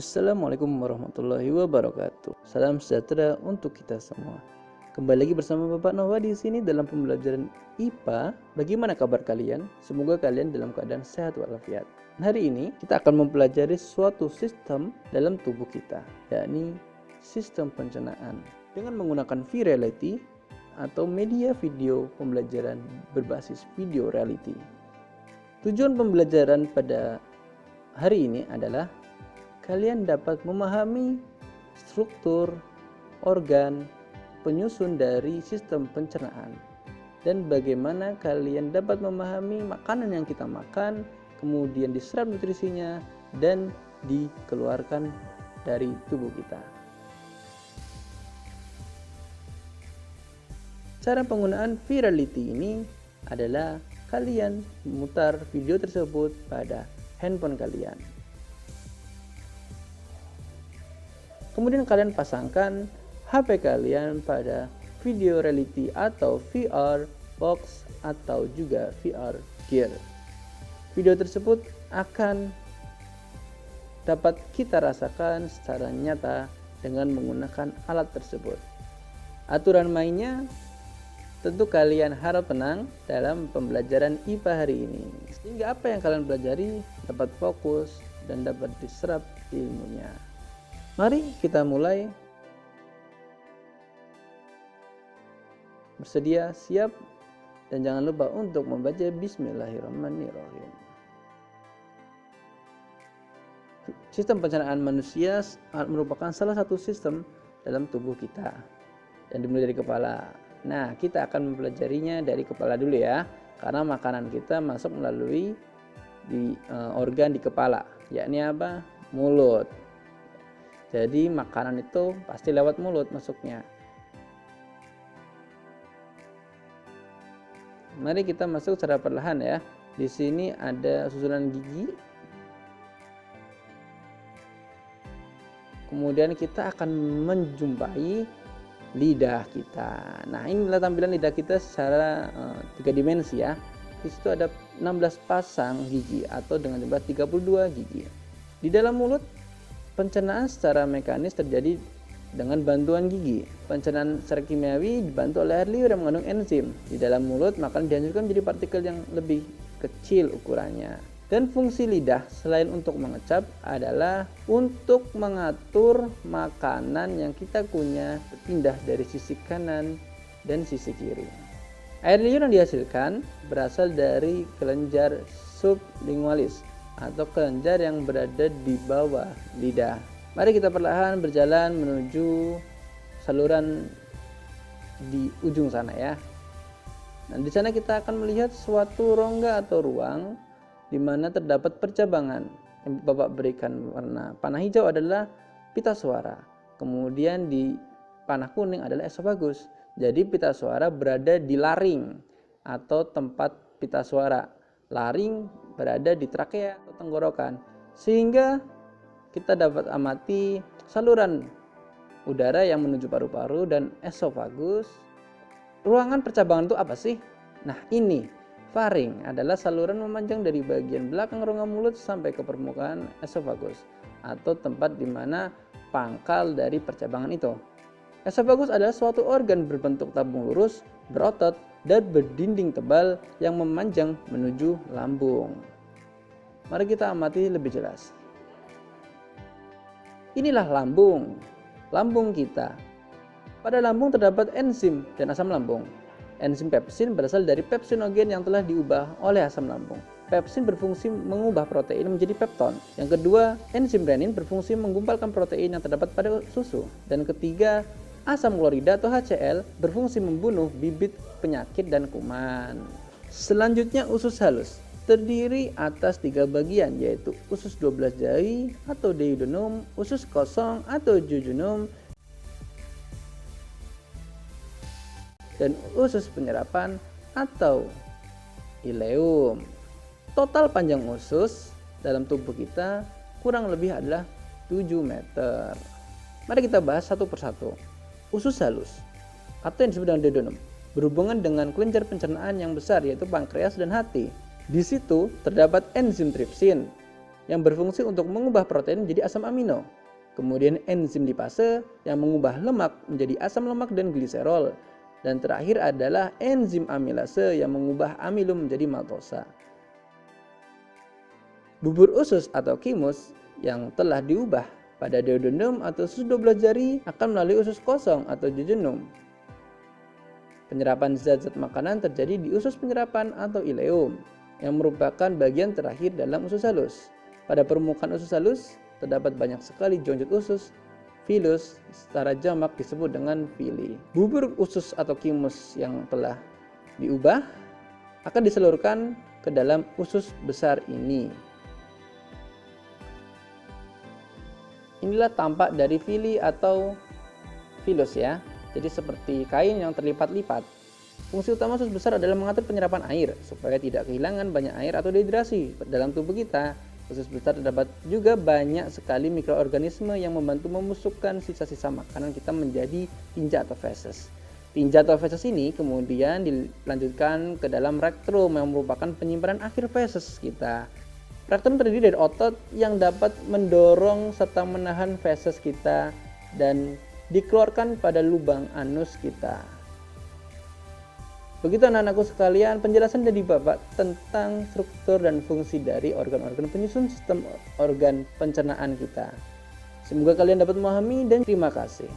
Assalamualaikum warahmatullahi wabarakatuh. Salam sejahtera untuk kita semua. Kembali lagi bersama Bapak Nova di sini dalam pembelajaran IPA. Bagaimana kabar kalian? Semoga kalian dalam keadaan sehat walafiat. Hari ini kita akan mempelajari suatu sistem dalam tubuh kita, yakni sistem pencernaan dengan menggunakan V-Reality atau media video pembelajaran berbasis video reality. Tujuan pembelajaran pada hari ini adalah kalian dapat memahami struktur, organ, penyusun dari sistem pencernaan, dan bagaimana kalian dapat memahami makanan yang kita makan, kemudian diserap nutrisinya, dan dikeluarkan dari tubuh kita. Cara penggunaan V-Reality ini adalah kalian memutar video tersebut pada handphone kalian. Kemudian kalian pasangkan HP kalian pada video reality atau VR box atau juga VR gear. Video tersebut akan dapat kita rasakan secara nyata dengan menggunakan alat tersebut. Aturan mainnya, tentu kalian harap tenang dalam pembelajaran IPA hari ini, sehingga apa yang kalian pelajari dapat fokus dan dapat diserap ilmunya. Mari kita mulai. Bersedia, siap, dan jangan lupa untuk membaca Bismillahirrahmanirrahim. Sistem pencernaan manusia merupakan salah satu sistem dalam tubuh kita yang dimulai dari kepala. Nah, kita akan mempelajarinya dari kepala dulu ya, karena makanan kita masuk melalui organ di kepala, yakni apa? Mulut. Jadi makanan itu pasti lewat mulut masuknya. Mari kita masuk secara perlahan ya. Di sini ada susunan gigi. Kemudian kita akan menjumpai lidah kita. Nah, inilah tampilan lidah kita secara 3 dimensi ya. Di situ ada 16 pasang gigi atau dengan jumlah 32 gigi. Di dalam mulut, pencernaan secara mekanis terjadi dengan bantuan gigi. Pencernaan secara kimiawi dibantu oleh air liur yang mengandung enzim. Di dalam mulut, makanan dihancurkan menjadi partikel yang lebih kecil ukurannya. Dan fungsi lidah selain untuk mengecap adalah untuk mengatur makanan yang kita kunyah berpindah dari sisi kanan dan sisi kiri. Air liur yang dihasilkan berasal dari kelenjar sublingualis atau kelenjar yang berada di bawah lidah. Mari kita perlahan berjalan menuju saluran di ujung sana ya. Nah, di sana kita akan melihat suatu rongga atau ruang di mana terdapat percabangan. Yang Bapak berikan warna panah hijau adalah pita suara. Kemudian di panah kuning adalah esofagus. Jadi pita suara berada di laring atau tempat pita suara. Laring berada di trakea atau tenggorokan, sehingga kita dapat amati saluran udara yang menuju paru-paru dan esofagus. Ruangan percabangan itu apa sih? Nah, ini faring adalah saluran memanjang dari bagian belakang rongga mulut sampai ke permukaan esofagus atau tempat di mana pangkal dari percabangan itu. Esofagus adalah suatu organ berbentuk tabung lurus, berotot, dan berdinding tebal yang memanjang menuju lambung. Mari kita amati lebih jelas. Inilah lambung. Lambung kita. Pada lambung terdapat enzim dan asam lambung. Enzim pepsin berasal dari pepsinogen yang telah diubah oleh asam lambung. Pepsin berfungsi mengubah protein menjadi pepton. Yang kedua, enzim renin berfungsi menggumpalkan protein yang terdapat pada susu. Dan ketiga, asam klorida atau HCl berfungsi membunuh bibit penyakit dan kuman. Selanjutnya, usus halus terdiri atas 3 bagian, yaitu usus 12 jari atau duodenum, usus kosong atau jejunum, dan usus penyerapan atau ileum. Total panjang usus dalam tubuh kita kurang lebih adalah 7 meter. Mari kita bahas satu persatu. Usus halus atau yang disebut dengan duodenum berhubungan dengan kelenjar pencernaan yang besar, yaitu pankreas dan hati. Di situ terdapat enzim tripsin yang berfungsi untuk mengubah protein menjadi asam amino. Kemudian enzim lipase yang mengubah lemak menjadi asam lemak dan gliserol. Dan terakhir adalah enzim amilase yang mengubah amilum menjadi maltosa. Bubur usus atau thymus yang telah diubah pada duodenum atau usus 12 jari akan melalui usus kosong atau jejunum. Penyerapan zat-zat makanan terjadi di usus penyerapan atau ileum yang merupakan bagian terakhir dalam usus halus. Pada permukaan usus halus terdapat banyak sekali jonjot usus, filus, secara jamak disebut dengan villi. Bubur usus atau thymus yang telah diubah akan disalurkan ke dalam usus besar ini. Inilah tampak dari villi atau filus ya. Jadi seperti kain yang terlipat-lipat. Fungsi utama usus besar adalah mengatur penyerapan air supaya tidak kehilangan banyak air atau dehidrasi. Dalam tubuh kita, usus besar terdapat juga banyak sekali mikroorganisme yang membantu memasukkan sisa-sisa makanan kita menjadi tinja atau feses. Tinja atau feses ini kemudian dilanjutkan ke dalam rektrum yang merupakan penyimpanan akhir feses kita. Rektrum terdiri dari otot yang dapat mendorong serta menahan feses kita dan dikeluarkan pada lubang anus kita. Begitu anak-anakku sekalian, penjelasan dari Bapak tentang struktur dan fungsi dari organ-organ penyusun sistem organ pencernaan kita. Semoga kalian dapat memahami dan terima kasih.